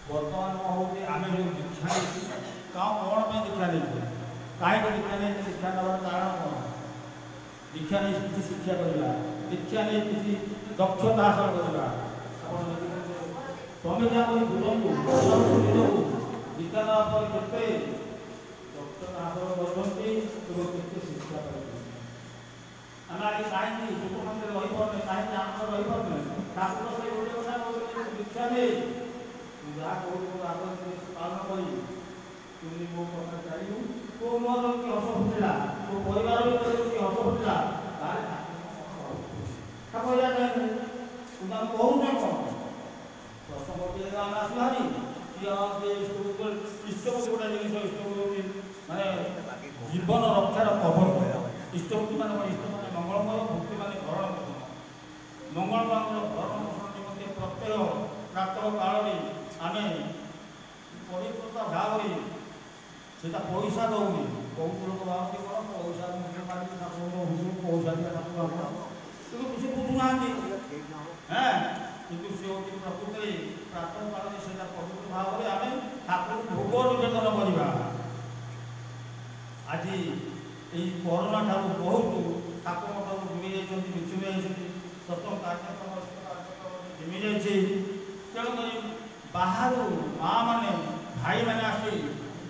बर्तमान कौन आम जो दीक्षा कौन दीक्षा नहीं कहीं दीक्षा नहीं शिक्षा नवार कारण कौन दीक्षा नहीं किसी शिक्षा करवा दीक्षा नहीं किसी दक्षता हासिल करवा तुम जहाँ बुझू दीक्षा ना केते दक्षता हासिल करते शिक्षा करें आम आज कहीं सुख मंदिर रहीपे कहीं आम रहीपे ठाकुर से गोटे कथा दीक्षा नहीं जहाँ कौन पालन करी तुम मो कथा छाड़ू तो मोर कि हस फुटिला तो परिवार कि हस फुटिला ठाकुर तुम कहून कौन दशमती आम आसबारी इष्टपति गोटे जिन इष्टपति माने जीवन रक्षार कवर इष्टपति मान इष्ट मान मंगलमय भक्ति मान भरण मंगलमय भरण पोषण निमंते प्रत्यय प्रातः काल आम परिपूर्ण भाव से पैसा दौनी बहुत लोग भावती कौन पैसा मारिक पैसा दिया ठाकुर किसी बुझुना हाँ कि सी हूँ प्रकृति प्रातः काल से पवित्र भाव में आम ठाकुर भोग निवेदन करवा आज यही कोरोना ठार बहुत ठाकुर ठार दूरे जाइए बिछुड़ी जाइए सत्संग कार्यक्रम जमी जाइए तेणुक बाहर माँ मैंने भाई मैंने आसी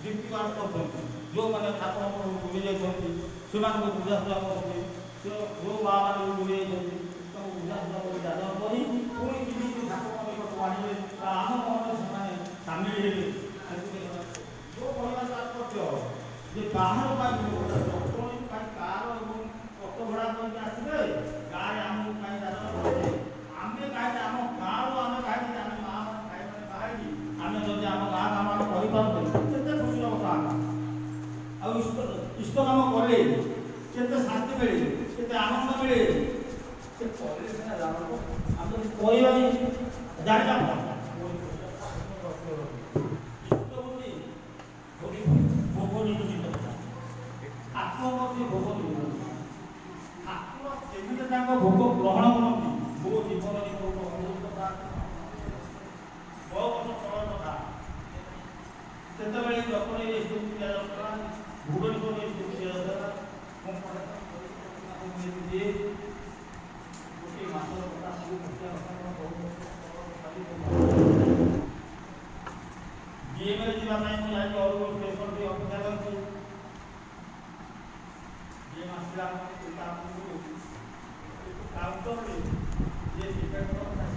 दीप्तिमान कर जो मैंने ठाकुर बुझे जाती से बुझासुझा करते जो माँ मैंने बुझे जाती बुझासुझा कर दादा कर पुणी किसी ठाकुर निकट आने आम मन से सामिल हेले जो कहना तात्पर्य जे बाहर कार अटो भड़ा करके आसवे गाँव आम कहीं दादा करें आम कहीं आम गाँव आम कहीं आम माँ आम जब आम गाँ काम करें खुशी कथा इष्ट काम कले के शांति मिले के आनंद मिले से जाना भोग आत्मवती भोग ठाकुर केमी भोग ग्रहण करती मो जीवन कथा बहुत सरल कथा से जतन स्तूप दिया जाता भुवनेश्वर स्तूप दिया जाता गोटे मसर कथा डीएम जावाई मुझे स्टेशन भी अपेक्षा कर डीएम आसला काउंटर ये टिकेट कथा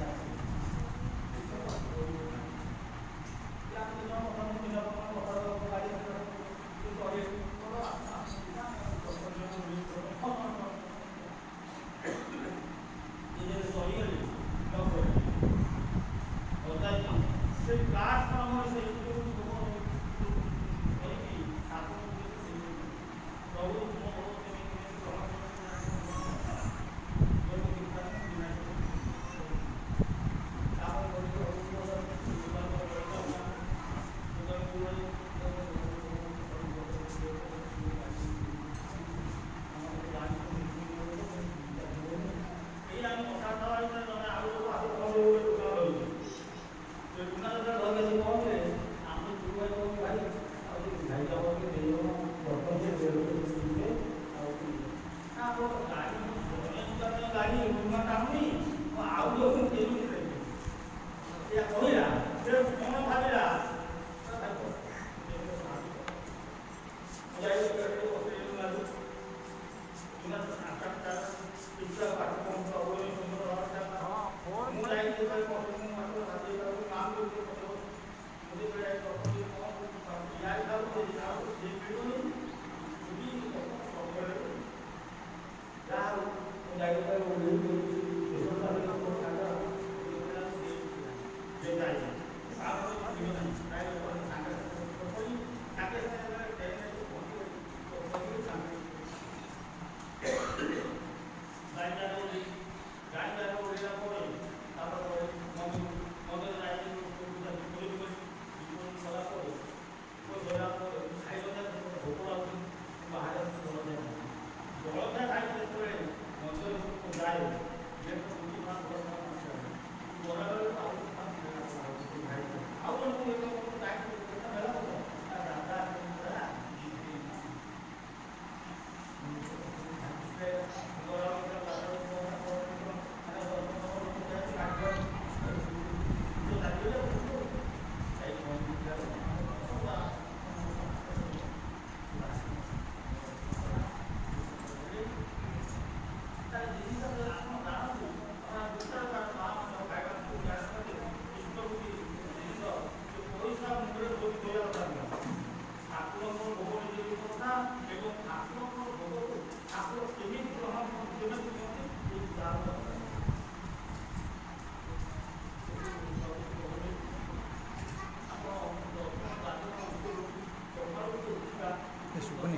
सुबुनि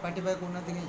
पार्टी भाई कोना दिखे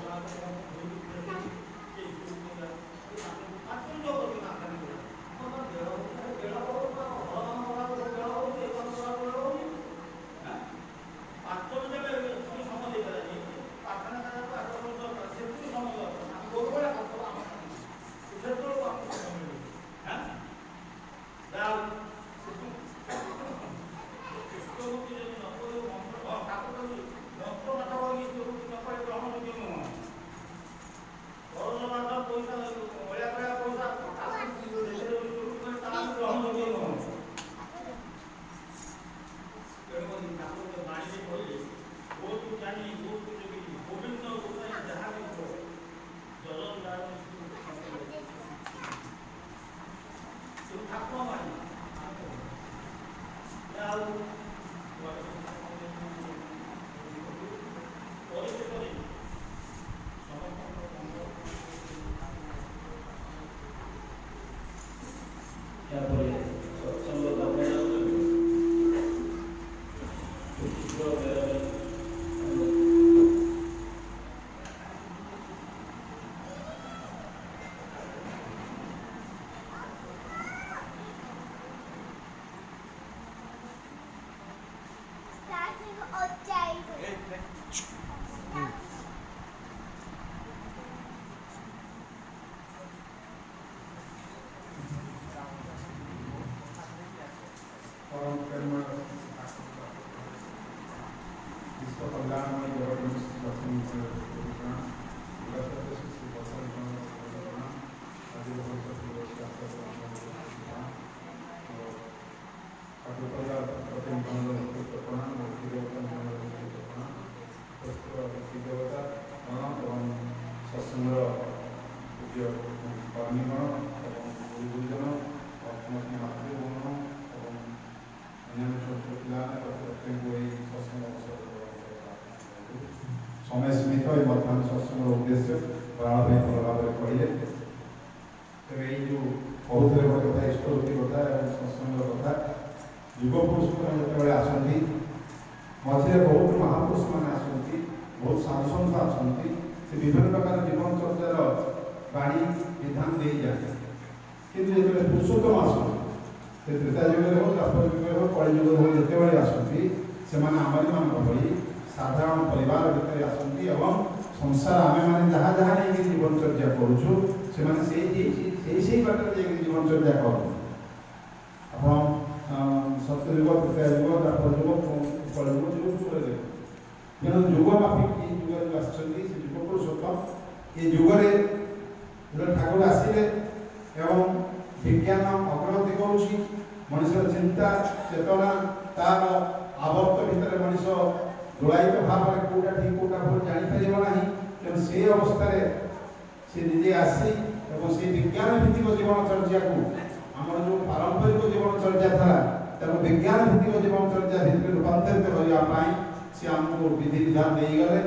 समय सीमित है वर्तमान सत्संग उद्देश्य प्राण भाई भल भाव में कहले तेरे ये जो बहुत कथा इष्टवृत्ति कथा सत्संग कथा युग पुरुष जो आसती मझे बहुत महापुरुष मैंने आसती बहुत साधुसंत आसती से विभिन्न प्रकार जीवन चर्चार बाणी विधान दे जाए किंतु जो पुरुषोत्तम आसती त्रेता युग हो द्वापर युग हो कलि युग हो जिते आसती से आमरी मान भली साधारण परिवार भितर आसती एवं संसार आमे माने जहाँ जहाँ नहीं जीवन चर्चा करूँ से बाटर जीवन चर्चा करूँ आप सत्ययुग त्रेता युग द्वापर युग कलयुग युग तेणु युग माफिक युग आसुँच युग पुरुषोत्तम ये युगे ठाकुर आसिले एवं विज्ञान अग्रगति करुँची मनुष्य चिंता चेतना तार आवर्त भितर मनुष्य दोलायित भाव में कौटा ठीक कौटा भूल जापर ना तेणु से अवस्था से निजे आसी एवं से विज्ञान भित्तिक जीवनचर्या को आमर जो पारंपरिक जीवनचर्या था ताको विज्ञान भित्तिक जीवनचर्या भितर रूपांतरित करने से आमको विधि विधान दे गले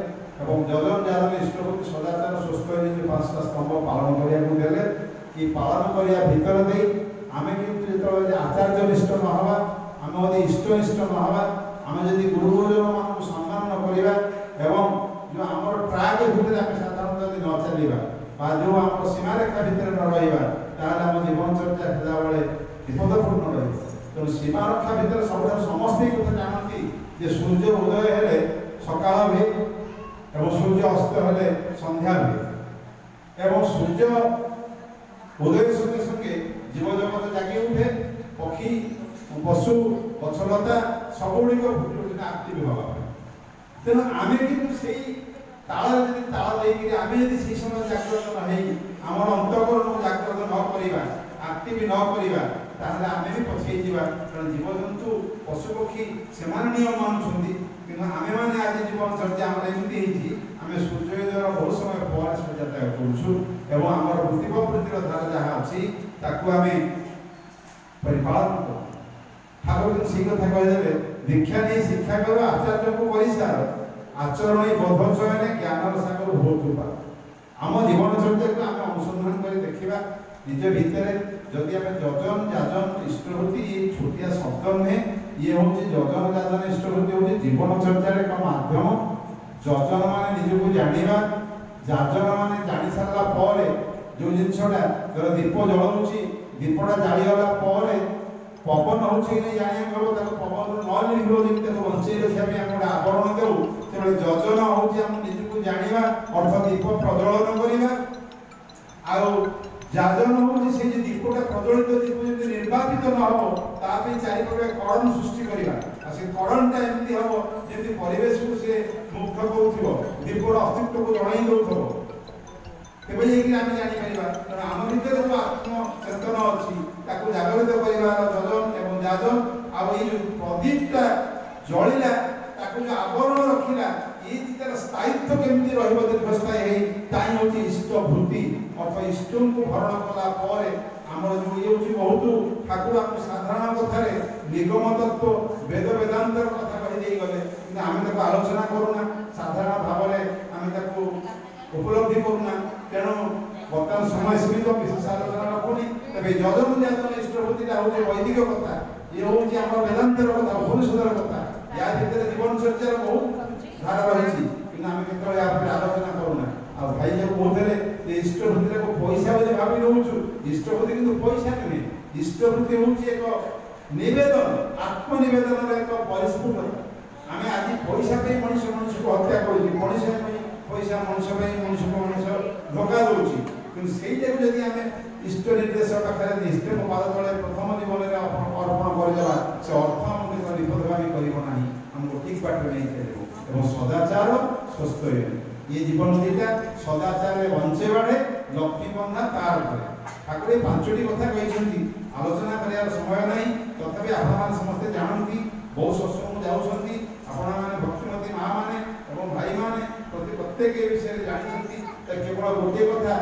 एवं जजन जाजन इष्टभूति सदाचार स्वस्थ जो 5टा स्तंभ पालन करिया कि पालन करिया भितर दे आमे किंतु जो आचार्य निष्ठ न हवा आम यदि इष्टनिष्ठ न हवा आम यदि गुरुजन मान सम्मान न करिबा एवं जो आमर ट्रैक भितर आम साधारणतः यदि न चलिबा बा जो आम सीमारेखा भितर न रहिबा ताहले आम जीवनचर्या हेला बेले विपदपूर्ण रहिबा। तो सीमा रक्षा भितर सब समस्त कथा जानती जे सूर्य उदय हेले सकाळ भे एवं सूर्य अस्त हेले संध्या भे एवं सूर्य उदय संगे संगे जीव जगत जागी उठे पक्षी पशु गछलता सबुड़ी फुटी उठे आक्टिव हवा तेणु आम कि ताल ताल लेकिन आम यदि से समय जागृत न आमर अंतकरण जागृत न करवा आक्टिव न करवा ताहले आमे भी पछे जीवा कारण जीवजंतु पशु पक्षी से नियम मानुछंती कि आमे माने आज जीवनचर्या आम एमती होती आम सूर्योदय बहुत समय पर सूर्योदय करूँ एवं आमर वृत्ति प्रवृत्तिर धारा जहाँ अच्छी ताकू आम परिपालन करूँ। ठाकुर से कथा कहीदे दीक्षा नहीं शिक्षा कर आचार्य को परिसार आचरण बोध चयने ज्ञान सागर बहुत उपाय आम जीवनचर्या को आम अनुसंधान कर देखा निज भितर जदि आम जजन जाजन इष्टभूति ये छोटिया शब्द नुहे ये हूँ जजन जाजन इष्टभूति हूँ जीवनचर्या एक माध्यम जजन मान निज को जाना जाजन मान जानी सारा पर जो जिनसा जो दीप जलाऊँगी दीपटा जागला पवन हूँ जाना पवन न लिखो जमी बचे रखा गोटे आवरण देव से जजन हूँ निजक जाना अर्थ दीप प्रज्वलन करवा जाजन हूँ से दीपटा प्रज्वलित दीप जब निर्वापित न हो तापी चारिपटे कड़न सृष्टि करवा से कड़नटा एमती हम जमी परिवेश को से मुग्ध करो दीपर अस्तित्व को जन दौर तेज आम जापर आम भर जो आत्मचेतन अच्छी जागृत कर जजन एवं जाजन आई जो प्रदीपटा जलिला जो आवरण रखिला ये तार स्थायित्व केमती दीर्घस्थायी हूँ इष्टभूति अर्थ इष्ट को भरण कला आमर जो ये हूँ बहुत ठाकुर आम साधारण कथार निगम तत्व वेद वेदांतर कथा कही गले कि आम आलोचना करूना साधारण भाव में आम उपलब्धि करूना तेणु बर्तमान समय सीमित विशेष आलोचना रखुनी तेज जजन जाजन इष्टभूतिटा हूँ वैदिक कथा ये हूँ आम वेदांतर कथा उपनिषदर कथा या भीतर जीवनचर्या बहुत धारा रही कि आम केतल आलोचना करूना आ भाई जो कहते इष्टभूति को पैसा बोली भावी रोचु इष्टभूति कि पैसा नुहे इष्टभूति हूँ एक नवेदन आत्मनिवेदन एक परिस्फुट आम आज पैसा मनुष्य मनुष्य को हत्या कर पैसा मनुष्य मनुष्य को मनुष्य धोखा दूसरी कि सहीटा को जब आम इष्ट निर्देश पाखे इष्ट पाद तले प्रथम जीवन में अर्पण करदेवा से अर्थ आमको विपदगामी करना आमको ठीक बाट नहीं चलो और सदाचार स्वस्थ ये जीवन दीटा सदाचार बंचेबाड़े लक्ष्मी बंधा तार ठाकुर 5टी कथा कहते आलोचना कर समय ना तथापि आप समस्ते जानती बहुत सत्संग जाऊँगी आपण भक्तिमती माँ मैंने भाई मैंने प्रत्येक विषय जानते केवल गोटे कथा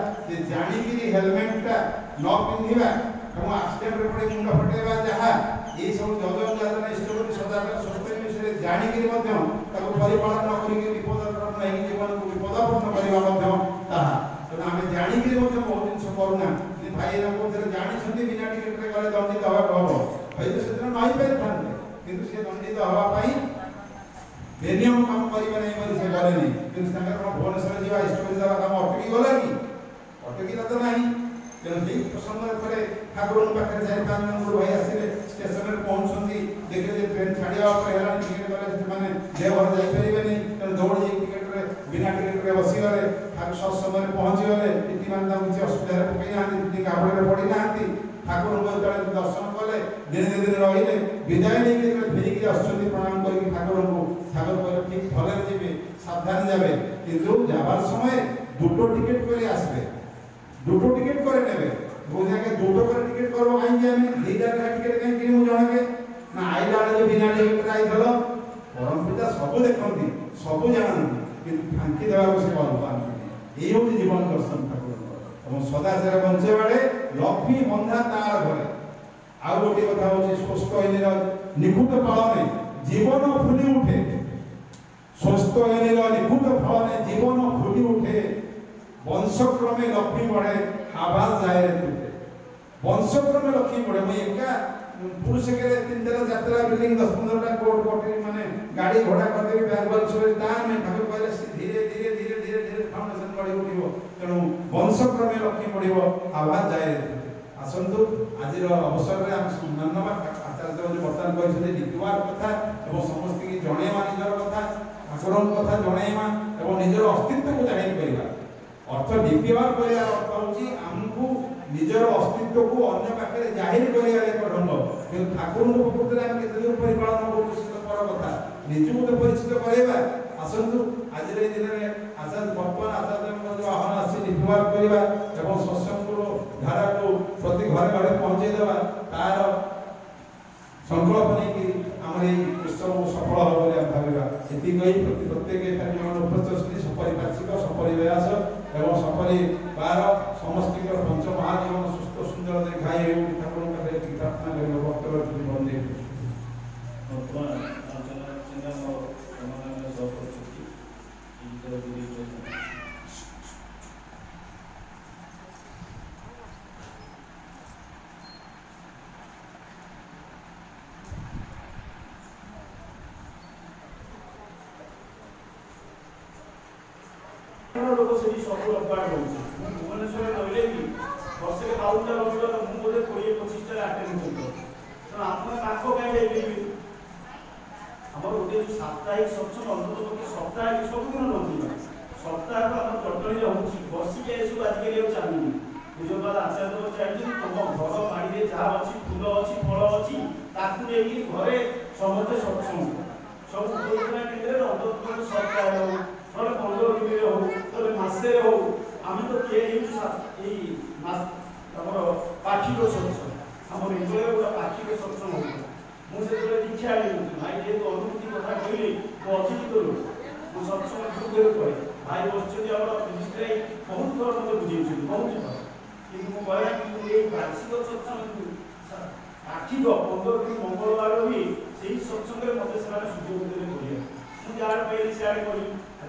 जाणिक हेलमेटा न पिंधा आक्सीडेंट पड़े मुंड फटेवा जहाँ ये सब जजन जाजन इष्टभूति सदाचार स्वस्थ विषय जाणिक परिपालन कर विपद जीवन को विपदापन्न करवा आम जाणिक बहुत जिन करूना भाई जानते बिना टिकेट गले दंडित हवा हम भाई तो से नई पारि था किंतु से दंडित हवाई बेनियम काम करेंगे नहीं से गले नहीं किंतु भुवनेश्वर जावा इष्टभूति देवा काम अटकी गला कि अटकीला तो ना तेणु प्रसंग थे ठाकुर पाखे 4-5 जन भाई आसिले स्टेशन में पहुँचती देखिए ट्रेन छाड़ा टिकेट गले मैंने देवघर जापर नहीं तेणु दौड़ी टिकेट बिना टिकेट बसीगले ठाकुर सत्संग पहुँची गले नीति मान किसी असुविधा पकई ना गाबड़े पड़ी ना ठाकुर को जो दर्शन कले दिन दिन रही विदाय नहीं फेरिकी आसुँच प्रणाम कर ठाकुर को ठाकुर कह ठीक भले जी सावधान जाए कि जाबार समय 2 टिकेट कर आसबे 2 टिकेट करे नेबे वो जाके 2 कर टिकेट करबो काई आमे 2टा टिकेट काई कि मु जणके ना आइला जो बिना टिकेट आई गलो परम पिता सब देखंती सब जानती कि फांकी देवा को से करू पानी एही हो जीवन दर्शन ठाकुर এবং সদাচার বঞ্চে বেড়ে লক্ষ্মী বন্ধা তার ঘরে। ଆଉ ଗୋଟିଏ କଥା ହେଉଛି ସ୍ୱସ୍ଥ ଏଲିର ନିଖୁଟ ପାଳନେ ଜୀବନ ଫୁଲି ଉଠେ। ସ୍ୱସ୍ଥ ଏଲିର ନିଖୁଟ ପାଳନେ ଜୀବନ ଫୁଲି ଉଠେ। ବଂଶକ୍ରମେ ଲକ୍ଷ୍ମୀ ବଢ଼େ ଆବାଜ ଯାଏ ତୁଟେ। ବଂଶକ୍ରମେ ଲକ୍ଷ୍ମୀ ବଢ଼େ। ମୁଁ ଏକା ପୁରୁଷ କେରେ 3-4 ଯାତ୍ରା ବିଲ୍ଡିଂ 10-15ଟା କୋର୍ଟ କୋର୍ଟ ମାନେ ଗାଡ଼ି ଘୋଡ଼ା କରିଦେବି ବ୍ୟାଗ ବଲ୍ ସବୁ ତା ନୁହେଁ। ଠାକୁର କହିଲେ ଧୀରେ ଧୀରେ ଧୀରେ ଧୀରେ ଧୀରେ ଫାଉଣ୍ଡେସନ ଗଢ଼ି ଉଠିବ। ତେଣୁ ବଂଶକ୍ରମେ ଲକ୍ଷ୍ମୀ ବଢ଼ିବ ଆବାଜ ଯାଏ ତୁଟେ। आसतु आज अवसर में आम धन्यवाद आचार्य बर्तमान कहते लिखवार कथा और समस्त की जणेवा निजर कथा ठाकुर कथा जणेवा और निजर अस्तित्व को जाहिर करवा। अर्थ लिखवार कर अर्थ हूँ आमको निजर अस्तित्व को अन्य पाखे जाहिर कर एक ढंग कि ठाकुर प्रकृति आम के परिपालन कर कथा निजक तो परिचित करवा। आसतु आज दिन में आचार्य बर्तमान आचार्य जो आह्वान आसी लिखवार करवा और सत्संग धारा को प्रति घरे घरे पहुँचे देवा तार संकल्प नहीं आम उत्सव सफल हम बोली भाविबा। एति कही प्रत्येक उपस्थित सपरिपार्श्विक सपरिव्यास एवं सपरिवार समस्त पंच महाजीवन सुस्थ सुंदर दीर्घायु ठाकुर प्रार्थना कर वक्तव्य बंदे लोक से सब अखबार होती भुवनेश्वर रही कि वर्ष के 52टा रविवार मुझे 20-25टा आटेंड करते तो आप पाख कहीं आम गोटे साप्ताहिक सत्संग अंतत सप्ताह सबुदिन रोज सप्ताह को आम टोटली रोचे बसिक सब आजिकल चलुनी पूजपाल आचार्य चाहिए तुम घर बाड़ी जहाँ अच्छी फूल अच्छी फल अच्छी ताकू लेकिन घरे समस्ते सत्संग सब केन्द्र अंतत सप्ताह हो 15 दिन हो तो मासे हो आम तो पाखिक सत्संग आम रिजल्ट गोटे पाखिक सत्संग हो मुझे दीक्षा भाई जेहतु अनुभूति कथा कहली मो अतिथि कलु मो सत्संग ग्रुप कहे भाई बस बहुत थर मतलब बुझे बहुत थर कि कहला कि वार्षिक सत्संग पाखिक 15 दिन मंगलवार भी से सत्संग मत से सुजोग देते मुझे जहाँ पाइली सियाड़े करी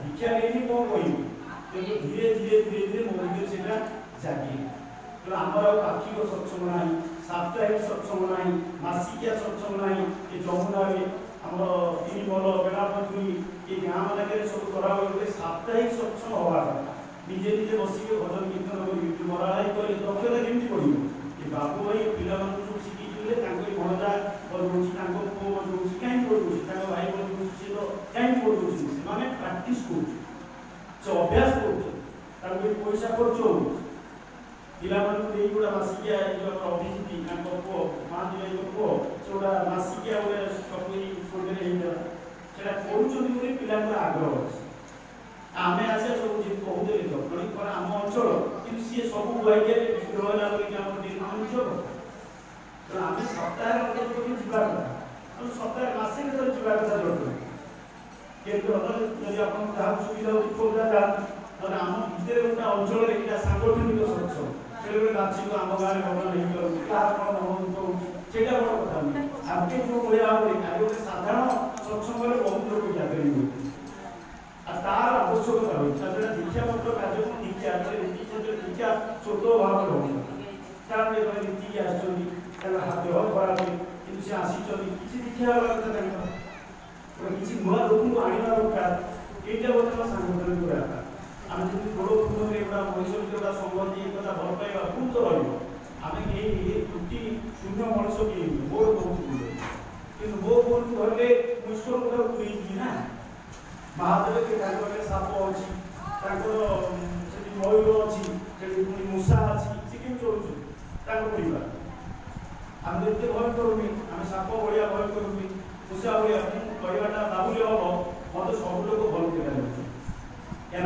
दीक्षा नहीं कौन कह कि धीरे धीरे धीरे धीरे मो भर से जागे तो आमर पाखिक सत्संग ना साप्ताहिक सत्संग ना मासिकिया सत्संग ना ये जमुना आम 3 मल बेलापंचमी ये गाँ मानक सब करा गोटे साप्ताहिक सत्संग हवा निजे निजे बसिक भजन कीर्तन कर मराई कर दक्षता केमती पड़ो ये बाबू भाई पिला सब शिखी भणजा बजाऊँ पुओ बजाऊँ कहीं बजाऊँ भाई बजाऊँ सी तो कहीं बजाऊँ से प्राक्ट कर अभ्यास कर पैसा खर्च हो पिला गोटा मसिकिया जो अभिजिति पुओ महादी भाई पुओ से गोटा मसिकिया गोटे सतुरी सोटे से करुँच पिला आग्रह अच्छे आम आसे सब कहते तो आम अंचल कि सी सब बुआई रहा निज तो आम सप्ताह जावा कथा सप्ताह मसे जावा कथा जरूर जब आप जहाँ सुविधा देखा ना आम भितर गोटे अंचल सांगठनिक सत्संग से नाचिक आम गाँव भवन से बड़ कथा नहीं आगे जो भाया भाव गोटे साधारण सत्संग बहुत लोग जाकर तार आवश्यकता होता दीक्षा पत्र कार्यक्रम दीक्षा छोट भाव कारण नीति देह खराब कि सी आसी किसी दीक्षा कथा किसी नुआ लोक आना दरकार यहाँ बर्तमान सांगठनिक गुड़ा आम जब गोड़ पूर्ण गोटा मनुष्य गोटा संगति एक भल पाइबा खूब तो रहा त्रुटि शून्य मनुष्य किए मोर बहुत कि मो बोल धरले ईश्वर गोटा पूरी ना महादेव के साप अच्छी मयूर अच्छी मूषा अच्छी सी कमी चलुँ आम एत भय करूनी आम साप भाया भय करूनी मूषा भाया कहवाटा बाबुले हम मत सब लोग भल क्या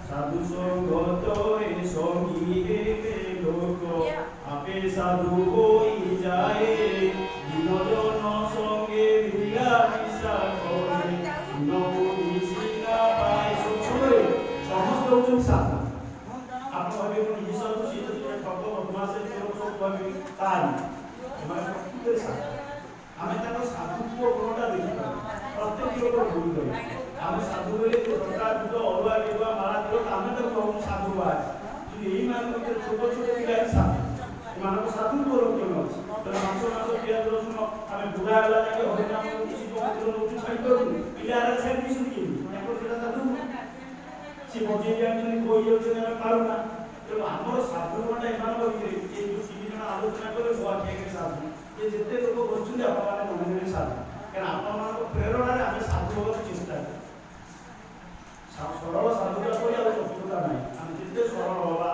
साधु संगत संगी लोक आपे साधु हो जाए दीनजन संगे मिलामिशा करे समस्त साधु आप निजे साधु ଠକ ବଦମାସ ଚୋର ସବୁ କହିବି ତାରି ଏମାନେ ପ୍ରକୃତରେ ସାଧୁ। ଆମେ ତାଙ୍କ ସାଧୁତ୍ୱ ଗୁଣଟା ଦେଖିପାରୁ ପ୍ରତ୍ୟେକ ଲୋକ ଭୁଲ କରେ। ଆମେ ସାଧୁ ବୋଲେ ଟଙ୍କା ଦୁଧ ଅରୁଆ ଦେବା ମାଳା ଦେବା ଆମେ ତାକୁ କହୁଛୁ ସାଧୁ ବାହାରେ, କିନ୍ତୁ ଏଇମାନଙ୍କ ଭିତରେ ଛୋଟ ଛୋଟ ପିଲା ସାଧୁ, ଏମାନଙ୍କ ସାଧୁତ୍ୱ ଲକ୍ଷଣ ଅଛି। ମାସ ପିଆଜ ରସୁଣ ଆମେ ବୁଢା ହେଲା ଯାକେ ହରିନାମ ଶିବ ମନ୍ଦିର ନଉଛୁ ଛାଡ଼ିପାରୁନୁ, ପିଲାରା ଛାଡ଼ି ଦେଇଛନ୍ତି କେମିତି? ତାଙ୍କର ସେଟା ସାଧୁ ସେ ବଜେଇ ଜାଣିଛନ୍ତି କହି ଯାଉଛନ୍ତି ଆମେ ପାରୁନା। ତେଣୁ ଆମର ସାଧୁଟା ଏମାନଙ୍କ ଭିତରେ ଏ ଯେଉଁ 3 ଜଣ ଆଲୋଚନା କଲେ ମୋ ଆଖି ଆଗରେ ସାଧୁ, ଏ ଯେତେ ଲୋକ ବସୁଛନ୍ତି ଆପଣମାନେ ମନେ ମନେ ସାଧୁ, କାରଣ ଆପଣମାନଙ୍କ ପ୍ରେରଣାରେ ଆମେ ସାଧୁ ହେବାକୁ ଚେଷ୍ଟା କରୁ। ସରଳ ସାଧୁତା କରି ଆଉ ଚତୁରତା ନାହିଁ। ଆମେ ଯେତେ ସରଳ ହବା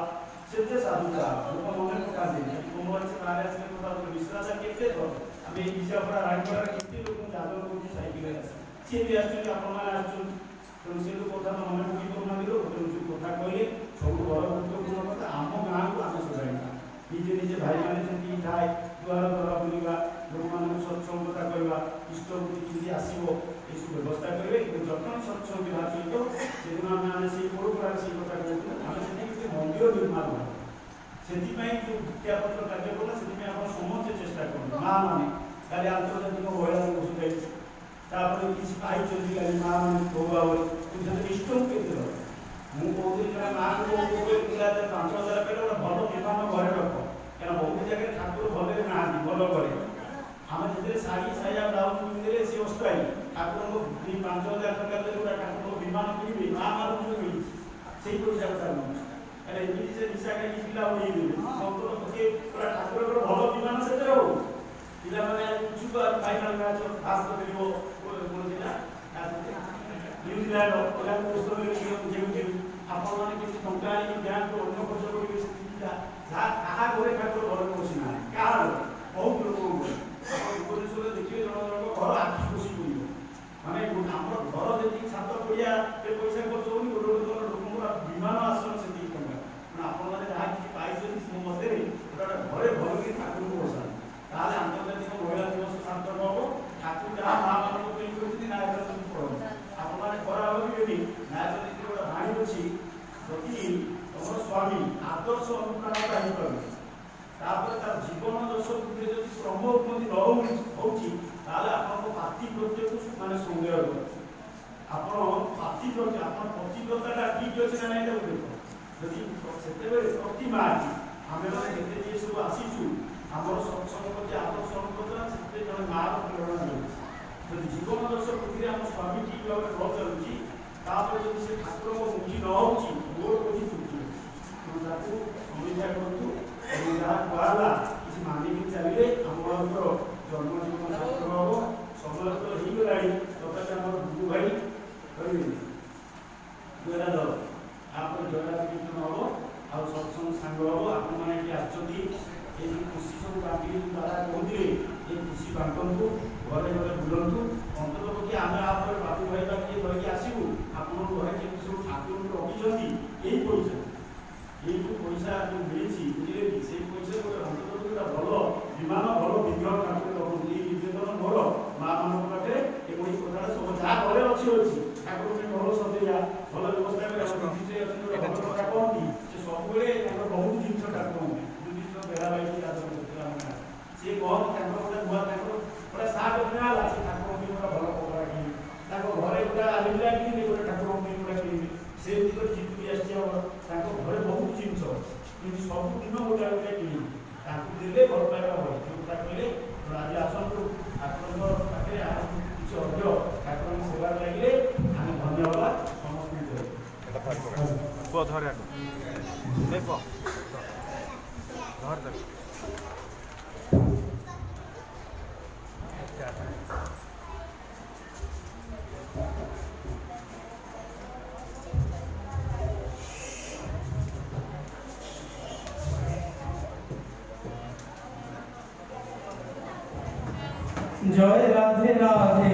ସେତେ ସାଧୁତା ଲୋକ ମନେ ପକାନ୍ତି। କୁମ୍ଭରାଜ ନାଁରେ ଆସିଲେ କଥା ବିଶ୍ୱାସ କେତେ ଥର ଆମେ ଏଇ ବିଷୟପଡ଼ା ରାୟଗଡ଼ାରେ କେତେ ଲୋକଙ୍କୁ ଯାଦବ କରୁଛୁ ସାଇକେଲରେ ଆସି ସିଏ ବି ଆସୁଛନ୍ତି ଆପଣମାନେ ଆସୁଛନ୍ତି। ତେଣୁ ସେ ଲୋକ କଥା ମନେ ପକେଇ କରୁନାହାନ୍ତି। ଲୋକ ତେଣୁ ଯେଉଁ କଥା କହିଲେ ସବୁଠୁ ବଡ଼ ଗୁରୁତ୍ୱପୂର୍ଣ୍ଣ କଥା ଆମ ଗାଁକୁ ଆମେ ସଜାଡ଼ିବା। ନିଜେ ନିଜେ ଭାଇମାନେ ଯେମିତି ଥାଏ ଦୁଆର ଦୁଆର ବୁଲିବା, ଲୋକମାନଙ୍କୁ ସତ୍ସଙ୍ଗ କଥା କହିବା, ଇଷ୍ଟବୃତ୍ତି କେମିତି ଆସିବ ଏସବୁ ବ୍ୟବସ୍ଥା କରିବେ। କିନ୍ତୁ ଜଟଣୀ ସତ୍ସଙ୍ଗ ବିଭାଗ ସହିତ ସେଦିନ ଆମେ ସେଇ ପୋଡ଼ପଡ଼ାରେ ସେଇ କଥା କହୁଥିଲୁ। ଆମେ ସେଠି ଗୋଟେ ମନ୍ଦିର ନିର୍ମାଣ କରୁ, ସେଥିପାଇଁ ଯେଉଁ ଭିକ୍ଷାପତ୍ର କାର୍ଯ୍ୟ କଲା ସେଥିପାଇଁ ଆପଣ ସମସ୍ତେ ଚେଷ୍ଟା କରନ୍ତୁ। ମାଆ ମାନେ କାଲି ଆନ୍ତର୍ଜାତିକ ମହିଳା ଦିବସ ଯାଇଛି, ତାପରେ କିଛି ପାଇଛନ୍ତି କାଲି ମାଆ ମାନେ ବହୁ ଭାବରେ କିନ୍ତୁ ଇଷ୍ଟକୁ କେତେ ଦେବ? ମୁଁ କହୁଥିଲି ଜଣେ ମାଆଙ୍କୁ ପିଲା 5,000 କହିଲେ ଗୋଟେ ଭଲ ବିମାନ ଘରେ ରଖ, କାରଣ ବହୁତ ଜାଗାରେ ଠାକୁର ଭଲରେ ନାହାନ୍ତି ଭଲ ଘରେ। ଆମେ ଯେତେବେଳେ ଶାଢ଼ୀ ସାୟା ବ୍ଲାଉଜ ପିନ୍ଧିଲେ ସେ ଅସ୍ଥାୟୀ, ଠାକୁରଙ୍କୁ 5,000 ଟଙ୍କା ଦେଲେ ଗୋଟେ ଠାକୁରଙ୍କ ବିମାନ କିଣିବେ, ମାଆ ମାନଙ୍କୁ ଯେଉଁ ମିଳିଛି ସେଇ ପଇସା କଥା ମିଳୁଛି। କାରଣ ଏମିତି ସେ ନିଶା ଖାଇକି ପିଲା ଉଡ଼େଇ ଦେବେ, ପୁରା ଠାକୁରଙ୍କର ଭଲ ବିମାନ ସେଥିରେ ହଉ। ପିଲାମାନେ ଉଛୁକ ଫାଇନାଲ ମ୍ୟାଚ୍ ଭାରତ ଖେଳିବ ଥିଲା ନ୍ୟୁଜିଲାଣ୍ଡ ଯେଉଁ ଆପଣମାନେ କିଛି ଟଙ୍କା ଆଣିକି ବ୍ୟାଙ୍କରୁ ଅନ୍ୟ ଖର୍ଚ୍ଚ କରିବେ ସେତିକି ଯାହା କାହା ଘରେ ଠାକୁର ଘରେ ବସିନାହାନ୍ତି, କାହାର ବହୁତ ଲୋକଙ୍କ ଘରେ। ଆପଣ ଭୁବନେଶ୍ୱରରେ ଦେଖିବେ ଜଣ ଜଣଙ୍କ ଘର ଆଖି ଖୁସି ପଡ଼ିବ, ମାନେ ଆମର ଘର ଯେତିକି ଛାତ ପଡ଼ିଆ ଏ ପଇସା ଖର୍ଚ୍ଚ ହେଉନି, ଗୋଟେ ଗୋଟେ ଲୋକଙ୍କର ବିମାନ ଆସନ ସେତିକି ଟଙ୍କା। ତେଣୁ ଆପଣମାନେ ଯାହା କିଛି ପାଇଛନ୍ତି ମୋ ମଧ୍ୟରେ ଗୋଟେ ଘରେ ଭଲକି ଠାକୁରଙ୍କୁ ବସାନ୍ତି, ତାହେଲେ ଆନ୍ତର୍ଜାତିକ ମହିଳା ଦିବସ ସାର୍ଥକ ହେବ। ଠାକୁର ଯାହା ମାଆମାନଙ୍କ ପାଇଁ କରିଛନ୍ତି ନାୟକ ସବୁ ପଢ଼ନ୍ତି। ଆପଣମାନେ ଖରା ଭାବିବେନି, ନାୟକ ନୀତିରେ ଗୋଟେ ବାଣୀ ଅଛି, ଯଦି ତମର ସ୍ୱାମୀ ଆଦର୍ଶ ଅନୁପ୍ରାଣତା ହେଇପାରୁନି, ତାପରେ ତାର ଜୀବନ ଯଶ ବୃଦ୍ଧିରେ ଯଦି କ୍ରମ ଉନ୍ନତି ନ ହେଉଛି, ତାହେଲେ ଆପଣଙ୍କ ପାତି ପ୍ରତ୍ୟୟକୁ ମାନେ ସନ୍ଦେହ କର। ଆପଣ ପାତି ପ୍ରତ୍ୟୟ ଆପଣ ପ୍ରତିବ୍ରତାଟା ଠିକ୍ ଅଛି ନା ନାହିଁ ତାକୁ ଦେଖ। ଯଦି ସେତେବେଳେ ପ୍ରତି ମାର୍ଚ୍ଚ ଆମେମାନେ କେତେ ଯିଏ ସବୁ ଆସିଛୁ ଆମର ସତ୍ସଙ୍ଗ ପ୍ରତି ଆଦର୍ଶ ଅନୁପ୍ରଦାନ ସେଥିରେ ଜଣେ ମାଆର ପ୍ରେରଣା ମିଳୁଛି। ଯଦି ଜୀବନ ଦର୍ଶ ବୃଦ୍ଧିରେ ଆମ ସ୍ୱାମୀ ଠିକ୍ ଭାବରେ ନ ଚାଲୁଛି, ତାପରେ ଯଦି ସେ ଠାକୁରଙ୍କ ମୁଖୀ ନ ହେଉଛି ମୋର ପ୍ରତି ତ୍ରୁଟି ଅଛି। ତେଣୁ ତାକୁ ସମୀକ୍ଷା କରନ୍ତୁ ଏବଂ ଯାହା କୁହାହେଲା କିଛି ମାନିକି ଚାଲିଲେ ଆମମାନଙ୍କର ଜନ୍ମଜୀବନ ସାର୍ଥକ ହେବ। ସମୟ ତ ହେଇଗଲାଣି, ତଥାପି ଆମର ଗୁରୁ ଭାଇ କହିବେ ଜୟରାଧର, ତାପରେ ଜୟରାଧ କୀର୍ତ୍ତନ ହେବ ଆଉ ସତ୍ସଙ୍ଗ ସାଙ୍ଗ ହେବ। ଆପଣମାନେ ଏଠି ଆସିଛନ୍ତି, ଏ ଯେଉଁ ଖୁସି ସବୁ ବାଣ୍ଟିକି ଦାଦା କହୁଥିଲେ ଏ ଖୁସି ବାଣ୍ଟନ୍ତୁ, ଘରେ ଘରେ ବୁଲନ୍ତୁ। ଅନ୍ତତଃ ପକ୍ଷେ ଆମେ ଆ ପରେ ବାପୁ ଭାଇ ବା କିଏ ଧରିକି ଆସିବୁ, ଆପଣଙ୍କ ଘରେ ଯେମିତି ସବୁ ଠାକୁରଙ୍କୁ ରଖିଛନ୍ତି ଏଇ ପଇସା, ଏଇ ଯେଉଁ ପଇସା ଯେଉଁ ମିଳିଛି ବୁଝିଲେ କି, ସେଇ ପଇସା ଗୋଟେ ଅନ୍ତତଃ ଗୋଟେ ଭଲ ବିମାନ ଭଲ ବିଗ୍ରହ ଠାକୁର ରଖନ୍ତୁ। ଏଇ ନିବେଦନ ମୋର ମାଆମାନଙ୍କ ପାଖରେ ଏବଂ ଏଇ କଥାଟା ସବୁ ଯାହା ଘରେ ଅଛି ଠାକୁର ପାଇଁ ଭଲ ସଜେଇବା, ଭଲ ବ୍ୟବସ୍ଥା କରିବା। ଭଲ କଥା କହନ୍ତି ସେ ସବୁବେଳେ ତାଙ୍କର ବହୁତ ଜିନିଷ ଠାକୁର ବେଳା ବାଇକି ରାଜ କରୁଥିଲା ସିଏ କହନ୍ତି ତାଙ୍କର ଗୋଟେ ନୂଆ ତାଙ୍କର ଗୋଟେ ସାର୍ଟ କିଣା ହେଲା, ସେ ଠାକୁରଙ୍କ ପାଇଁ ଗୋଟେ ଭଲ କପଡ଼ା କିଣିବେ, ତାଙ୍କ ଘରେ ଗୋଟେ ଆଲିମିରା କିଣିବେ, ଗୋଟେ ଠାକୁରଙ୍କ ପାଇଁ ଗୋଟେ କିଣିବେ। ସେମିତି କରି ଜିତୁକି ଆସିଛି ଆମର, ତାଙ୍କ ଘରେ ବହୁତ ଜିନିଷ ଅଛି, କିନ୍ତୁ ସବୁଦିନ ଗୋଟେ ଗୋଟେ କିଣିବେ, ତାଙ୍କୁ ଦେଲେ ଭଲ ପାଇବା ବଢ଼େ। ଯେଉଁ କଥା କହିଲେ ଆଜି ଆସନ୍ତୁ ଠାକୁରଙ୍କ ପାଖରେ ଆମର କିଛି ଅର୍ଘ୍ୟ ଠାକୁରଙ୍କ ସେବାରେ ଲାଗିଲେ ଆମେ ଧନ୍ୟ ହେବା ସମସ୍ତଙ୍କୁ ଦେବେ। जय राधे राधे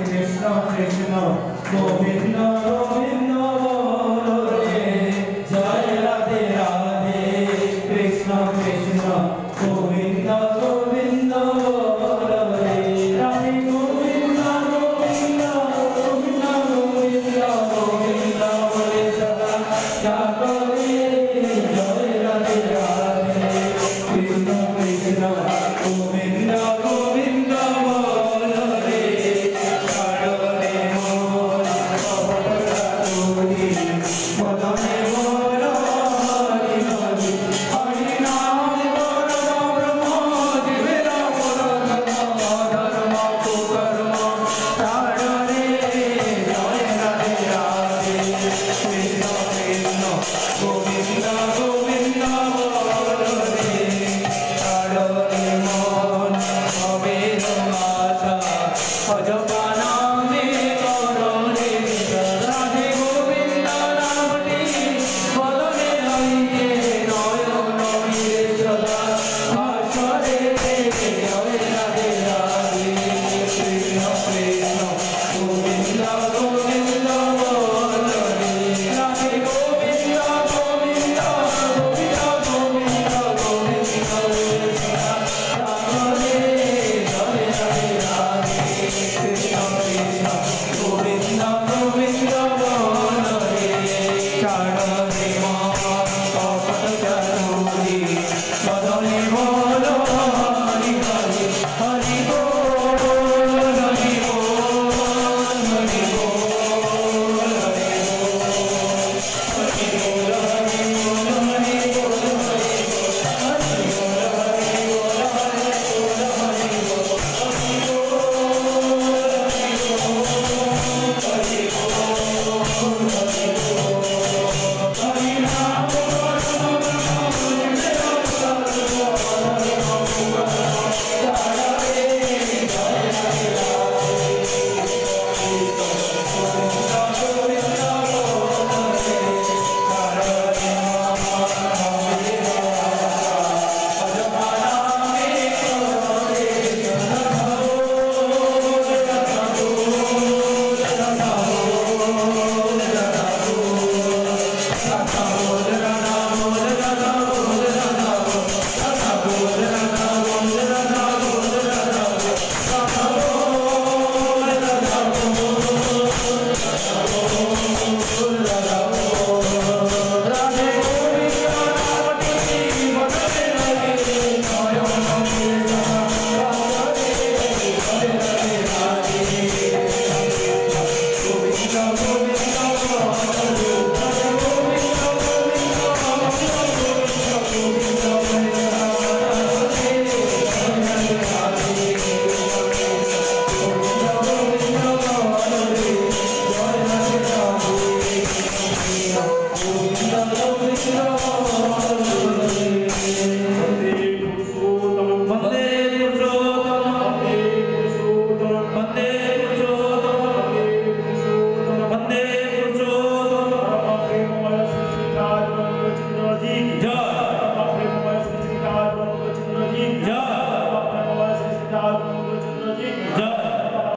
कृष्ण कृष्ण गोविंद गोविंद